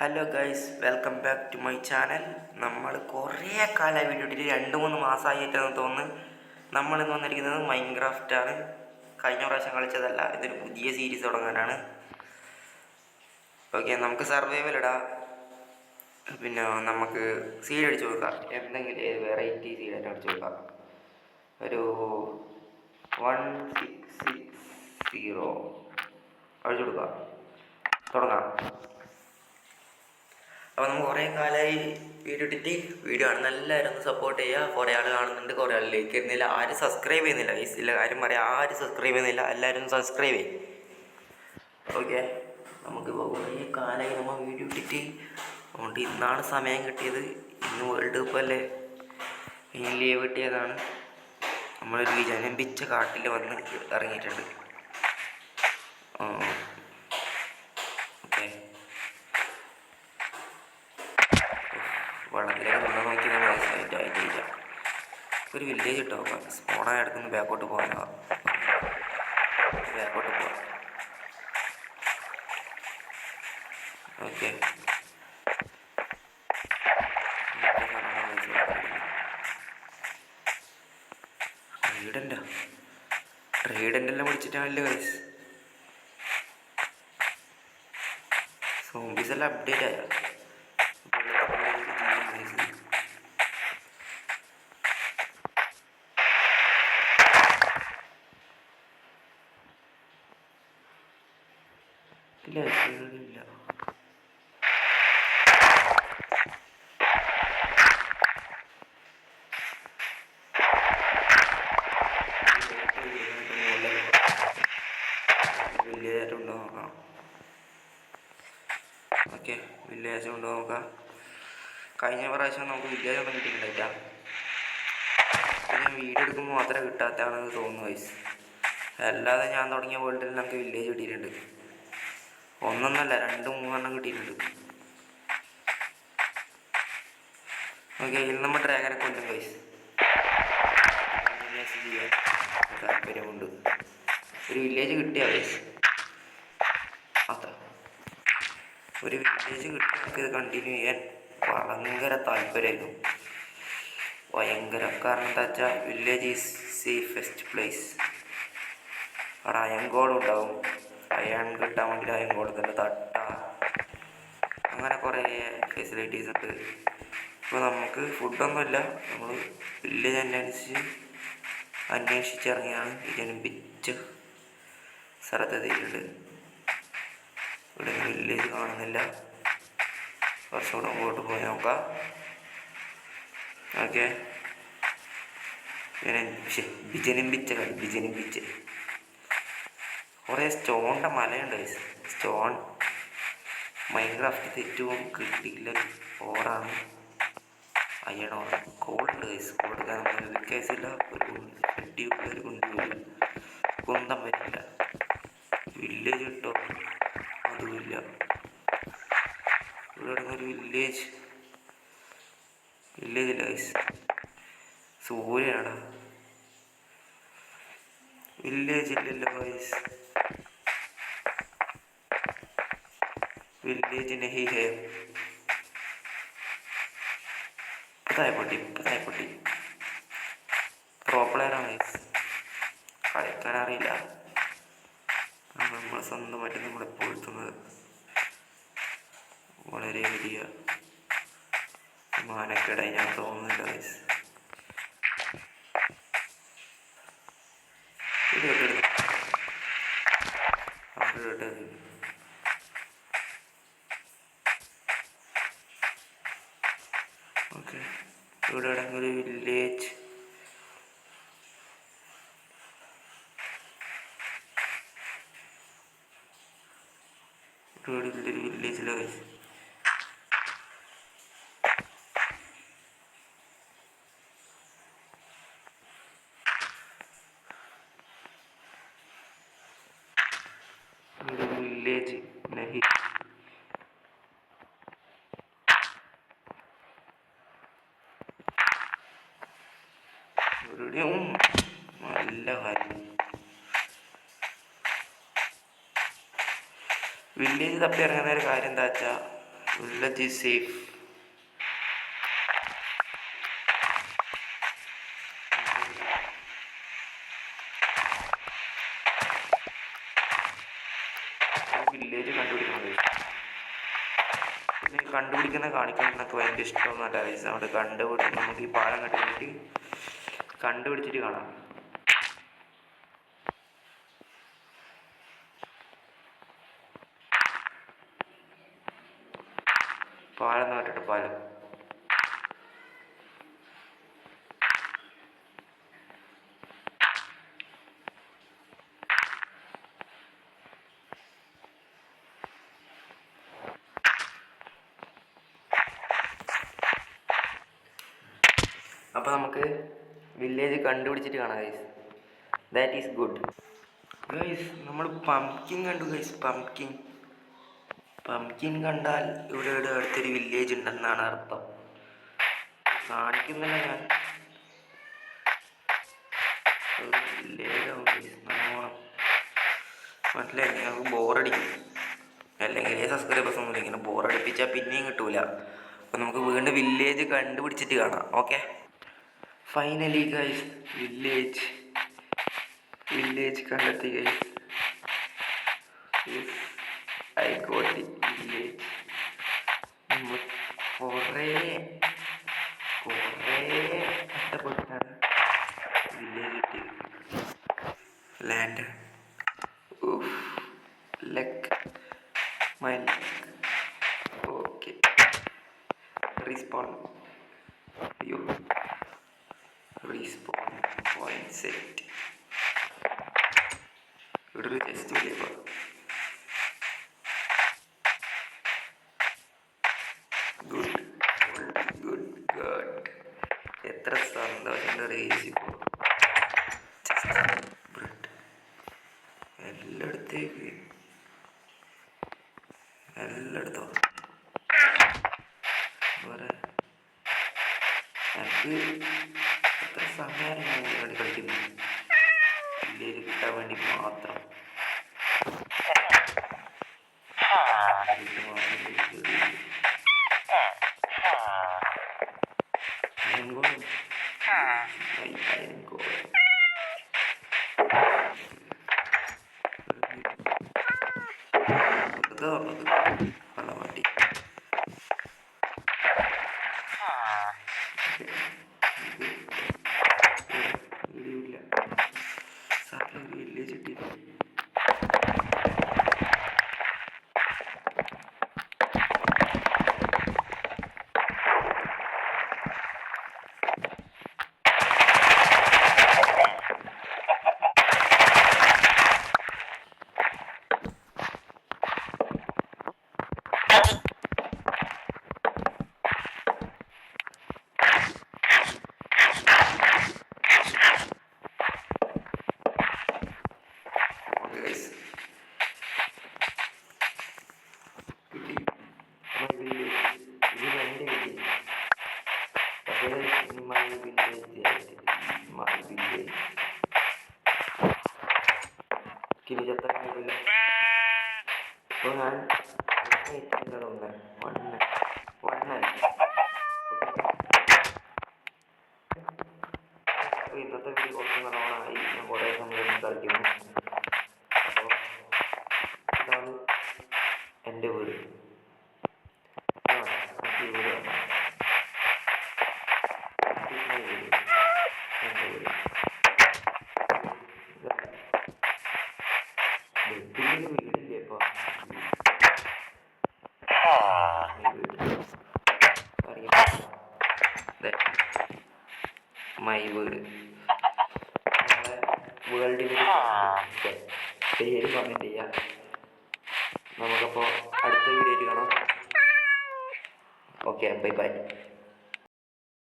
Hello guys, welcome back to my channel. നമ്മൾ കുറേ കാലമായി വീഡിയോ ഇട്ടിട്ട് 2-3 മാസമായിട്ടെന്ന് തോന്നുന്നു. നമ്മളിന്ന് വന്നിരിക്കുന്നത് മൈൻക്രാഫ്റ്റാണ്. കഴിഞ്ഞ പ്രാവശ്യം കളിച്ചതല്ല, ഇതൊരു പുതിയ സീരീസ് തുടങ്ങാനാണ്. ഓക്കെ, നമുക്ക് സർവൈവൽ ഇടാം. പിന്നെ നമുക്ക് സീഡ് അടിച്ചു കൊടുക്കാം. എന്തെങ്കിലും വെറൈറ്റി സീഡ് അടിച്ചു കൊടുക്കാം. ഒരു 1660 അടിച്ചു കൊടുക്കാം. തുടങ്ങാം. അപ്പോൾ നമുക്ക് കുറേ കാലമായി വീഡിയോ ഇട്ടിട്ട് വീഡിയോ ആണ്. എല്ലാവരും ഒന്ന് സപ്പോർട്ട് ചെയ്യുക. കുറേ ആൾ കാണുന്നുണ്ട്, കുറേ ആൾ ലൈക്ക് ചെയ്യുന്നില്ല, ആരും സബ്സ്ക്രൈബ് ചെയ്യുന്നില്ല. ഇല്ല കാര്യം പറയാം, ആരും സബ്സ്ക്രൈബ് ചെയ്യുന്നില്ല. എല്ലാവരും സബ്സ്ക്രൈബ് ചെയ്യും. ഓക്കെ, നമുക്കിപ്പോൾ കുറേ കാലമായി നമ്മൾ വീഡിയോ ഇട്ടിട്ട്. അതുകൊണ്ട് ഇന്നാണ് സമയം കിട്ടിയത്. ഇന്ന് വേൾഡ് കപ്പ് അല്ലേ, ഇനി ലീവ് കിട്ടിയതാണ്. നമ്മളൊരു ജനമ്പിച്ച കാട്ടിൽ വന്ന് ഇറങ്ങിയിട്ടുണ്ട്. ഓക്കെ, വെള്ളത്തിലേക്ക് നിന്ന് നോക്കി നമ്മൾ ആയിട്ടില്ല. ഒരു വില്ലേജ് ഇട്ടോ, സ്പോണായി എടുക്കുന്ന ബാക്കോട്ട് പോകാനോ, ബാക്കോട്ട് പോകാം. ഓക്കെ, ട്രേഡൻ്റെല്ലാം വിളിച്ചിട്ടാണല്ലോ ഗൈസ്. സോംബീസ് എല്ലാം അപ്ഡേറ്റ് ആയ ഇല്ല, ഇല്ല. വില്ലേജ് ഉണ്ടോ നോക്കാം. ഓക്കെ, വില്ലേജ് ഉണ്ടോ നോക്കാം. കഴിഞ്ഞ പ്രാവശ്യം നമുക്ക് വില്ലേജ് ഒന്നും കിട്ടിയിട്ടുണ്ടായില്ല. പിന്നെ വീഡിയോ എടുക്കുമ്പോൾ മാത്രമേ കിട്ടാത്തതാണെന്ന് തോന്നുന്നു വയസ്സ്. അല്ലാതെ ഞാൻ തുടങ്ങിയ വേൾഡിൽ നമുക്ക് വില്ലേജ് കിട്ടിയിട്ടുണ്ട്. ഒന്നൊന്നല്ല, 2-3 കിട്ടിയിട്ടുണ്ട്. ഓക്കെ, ഇന്ന് നമ്മൾ ഡ്രാഗനെ കൊല്ലും വയസ്സ്. താല്പര്യമുണ്ട്. ഒരു വില്ലേജ് കിട്ടിയ വയസ്സ് അത്ര. ഒരു വില്ലേജ് കിട്ടി നമുക്ക് ഇത് കണ്ടിന്യൂ ചെയ്യാൻ ഭയങ്കര താല്പര്യമായിരുന്നു. കാരണം എന്താ വെച്ചാൽ വില്ലേജ് ഈസ് സേഫസ്റ്റ് പ്ലേസ്. അവിടെ അയൺ ഗോഡ് ഉണ്ടാവും. അയൺ കിട്ടാൻ വേണ്ടി അയൺ ഗോഡ് തന്നെ തട്ട, അങ്ങനെ കുറേ ഫെസിലിറ്റീസ് ഉണ്ട്. ഇപ്പോൾ നമുക്ക് ഫുഡൊന്നുമില്ല. നമ്മൾ വില്ലേജ് അന്വേഷിച്ചിറങ്ങിയാണ് ഈ ജനിപ്പിച്ച സ്ഥലത്തെത്തിയിട്ടുണ്ട്. ഇവിടെ വില്ലേജ് കാണുന്നില്ല. കുറച്ചുകൂടെ മുമ്പോട്ട് പോയി നോക്കാം. ഓക്കെ, ബിജനിപ്പിച്ച് കുറേ സ്റ്റോണിൻ്റെ മലയുണ്ട്. സ്റ്റോൺ മൈൻക്രാഫ്റ്റ് ഏറ്റവും കിട്ടിയില്ല ഓറാണ്, അയൺ ഓർ. കോൾഡ് കൊടുക്കാൻ നമ്മൾ വിൽക്കേസില്ല. ഒരു കുണ്ടില്ല, കുന്തം പറ്റില്ല. വില്ലേജ് കിട്ടോ, അതുമില്ല. ഇവിടെ ഒരു വില്ലേജ് ഇല്ല ഗൈസ്. സൂര്യനാണ് വില്ലേജ് ഇല്ലല്ലോ ഗൈസ്. വില്ലേജ് നഹി ഹേ. ഇപ്പതായപ്പൊട്ടി പ്രോ പ്ലെയറാണ് ഗൈസ്. കളിക്കാൻ അറിയില്ല. നമ്മൾ സ്വന്തമായിട്ട് നമ്മളെ പൊഴുത്തുന്നത് വളരെ വലിയ മാനക്കേടായി ഞാൻ തോന്നുന്നില്ല ഗൈസ്. ഓക്കെ, ഇവിടെ ഒരു വില്ലേജ്. ഇവിടെ ഒരു വില്ലേജിലെ ഗൈസ്. വില്ലേജ് നഹി. ഇവിടെയും നല്ല കാര്യം. വില്ലേജ് തപ്പി ഇറങ്ങുന്ന ഒരു കാര്യം എന്താ വെച്ചാൽ Village is safe. വില്ലേജ് കണ്ടുപിടിക്കുന്ന കാണിക്കുന്നതൊക്കെ ഭയങ്കര ഇഷ്ടമൊന്നുമല്ല ഗൈസ്. അവിടെ നമുക്ക് ഈ പാലം കണ്ടുപിടിച്ചിട്ട് കാണാം. പാലം നോട്ടിട്ട് പാലം. അപ്പോൾ നമുക്ക് വില്ലേജ് കണ്ടുപിടിച്ചിട്ട് കാണാം guys. That is good guys. നമ്മൾ പംകിൻ കണ്ടു ഗൈസ്. പംകിൻ കണ്ടാൽ ഇവിടെ അടുത്തൊരു വില്ലേജ് ഉണ്ടെന്നാണ് അർത്ഥം. കാണിക്കുന്നില്ല ഞാൻ. വില്ലേജാവും ഗൈസ്. മനസ്സിലായി. ഞങ്ങൾക്ക് ബോറടിക്കും. അല്ലെങ്കിൽ സബ്സ്ക്രൈബേഴ്സ് ഒന്നുമില്ല. ഇങ്ങനെ ബോറടിപ്പിച്ചാൽ പിന്നെയും കിട്ടൂല. അപ്പോൾ നമുക്ക് വീണ്ടും വില്ലേജ് കണ്ടുപിടിച്ചിട്ട് കാണാം. ഓക്കെ. ഫൈനലി ഗൈസ് വില്ലേജ് കണ്ടെത്തി guys. I got it. Village നമ്മൾ കുറേ കഷ്ടപ്പെട്ടാണ് വില്ലേജ് കിട്ടിയത്. Land luck my luck. Okay. Respawn point set. ഇവിടെ ഒരു ചെസ്റ്റ് ഇല്ലേ? ഗുഡ്. എത്ര സന്തോഷം റേസ്. എല്ലായിടത്തും എനിക്ക് എത്ര സമയം വേണ്ടി കളിക്കുന്നു വില്ലേജ് കിട്ടാൻ വേണ്ടി മാത്രം. വെള്ളമാട്ടി വീഡിയോയില്ല. സാറിന് വില്ലേജ് കിട്ടിയില്ല. ഇപ്പോൾ ഞാൻ ഇന്നത്തെ വീഡിയോ കുറച്ച് നല്ലോണമായി. ഞാൻ കുറേ സമയം കളിക്കുന്നു. അപ്പോൾ ഇതാണ് എൻ്റെ വീട്. ഈ വീട് എൻ്റെ വീട് വീടില്ലേ ഇപ്പോൾ മൈ വീട്. വേൾഡിൽ പേര് കമൻറ്റ് ചെയ്യാം. നമുക്കപ്പോൾ അടുത്ത വീഡിയോയിൽ കാണാം. Okay, by.